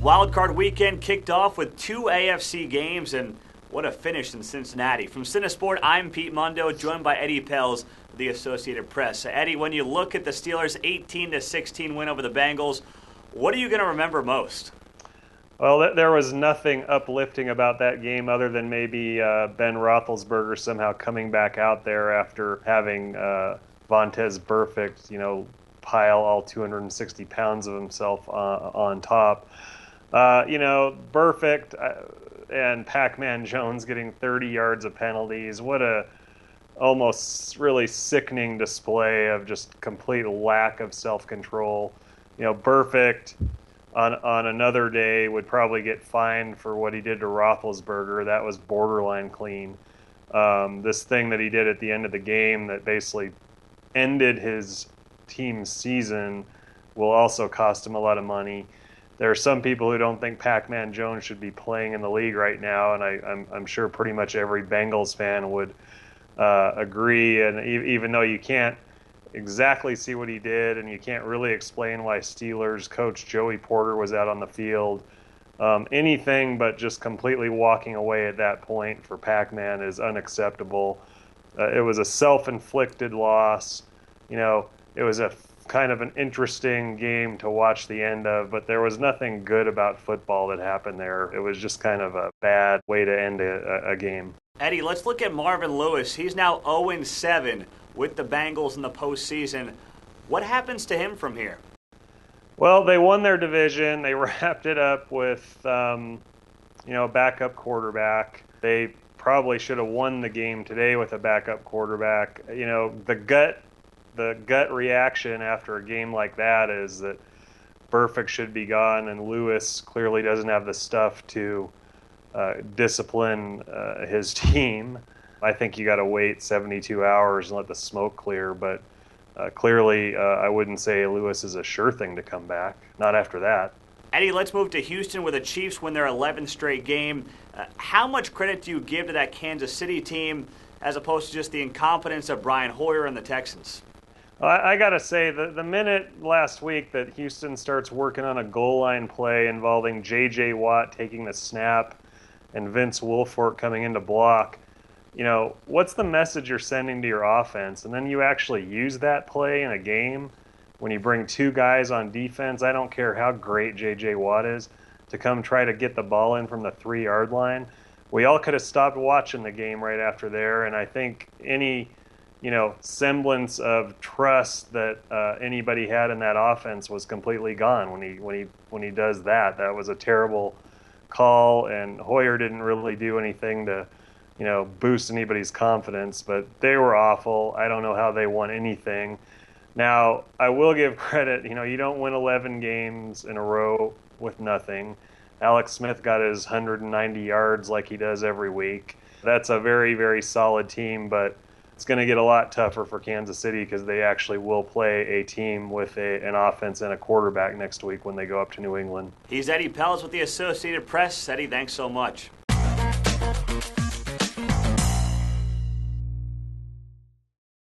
Wild Card weekend kicked off with two AFC games, and what a finish in Cincinnati. From CineSport, I'm Pete Mundo, joined by Eddie Pells of the Associated Press. Eddie, when you look at the Steelers' 18-16 win over the Bengals, what are you going to remember most? Well, there was nothing uplifting about that game other than maybe Ben Roethlisberger somehow coming back out there after having Vontaze Burfict, pile all 260 pounds of himself on top. Burfict and Pac-Man Jones getting 30 yards of penalties. What a almost really sickening display of just complete lack of self-control. Burfict on another day would probably get fined for what he did to Roethlisberger. That was borderline clean. This thing that he did at the end of the game that basically ended his team's season will also cost him a lot of money. There are some people who don't think Pac-Man Jones should be playing in the league right now, and I'm sure pretty much every Bengals fan would agree. And even though you can't exactly see what he did, and you can't really explain why Steelers coach Joey Porter was out on the field, anything but just completely walking away at that point for Pac-Man is unacceptable. It was a self-inflicted loss. It was a kind of an interesting game to watch the end of, but there was nothing good about football that happened there. It was just kind of a bad way to end a game. Eddie, let's look at Marvin Lewis. He's now 0-7 with the Bengals in the postseason. What happens to him from here? Well, they won their division. They wrapped it up with, a backup quarterback. They probably should have won the game today with a backup quarterback. The gut reaction after a game like that is that Burfict should be gone, and Lewis clearly doesn't have the stuff to discipline his team. I think you got to wait 72 hours and let the smoke clear, but clearly I wouldn't say Lewis is a sure thing to come back, not after that. Eddie, let's move to Houston, where the Chiefs win their 11th straight game. How much credit do you give to that Kansas City team as opposed to just the incompetence of Brian Hoyer and the Texans? I got to say, the minute last week that Houston starts working on a goal line play involving J.J. Watt taking the snap and Vince Wilfork coming in to block, what's the message you're sending to your offense? And then you actually use that play in a game when you bring two guys on defense. I don't care how great J.J. Watt is, to come try to get the ball in from the 3-yard line. We all could have stopped watching the game right after there, and I think any semblance of trust that anybody had in that offense was completely gone when he does that. That was a terrible call, and Hoyer didn't really do anything to boost anybody's confidence, but they were awful. I don't know how they won anything. Now, I will give credit, you don't win 11 games in a row with nothing. Alex Smith got his 190 yards like he does every week. That's a very, very solid team, but it's going to get a lot tougher for Kansas City because they actually will play a team with an offense and a quarterback next week when they go up to New England. He's Eddie Pells with the Associated Press. Eddie, thanks so much.